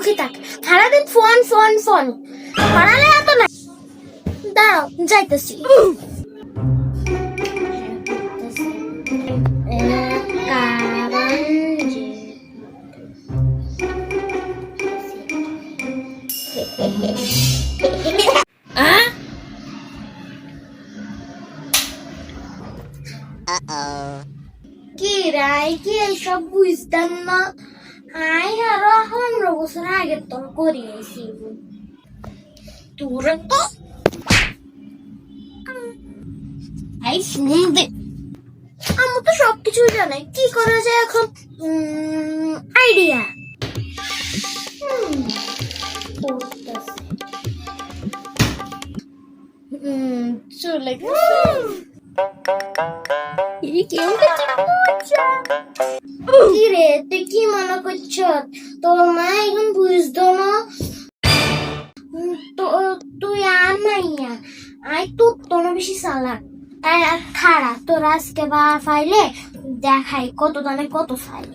মুখে থাক, সারাদিন ফোন ফোন ফোন, পড়ালে এত না। দাঁড়াও যাইতেছি। কি রাই কি এইসব বুঝতাম না। আই আরো 15 বছর আগে তো করিয়েছি। তোর তো আই শুনবে, আমি তো সবকিছু জানাই। কি করা যায় এখন? আইডিয়া চলে গেছে। কি রে তুই কি মনে করছ? তোর মা এখন বুঝতো না? তো তুই আর মাইয়া আই তোর তো বেশি চালাক। খারাপ তোর আজকে বা ফাইলে দেখাই কত দানে কত ফাইল।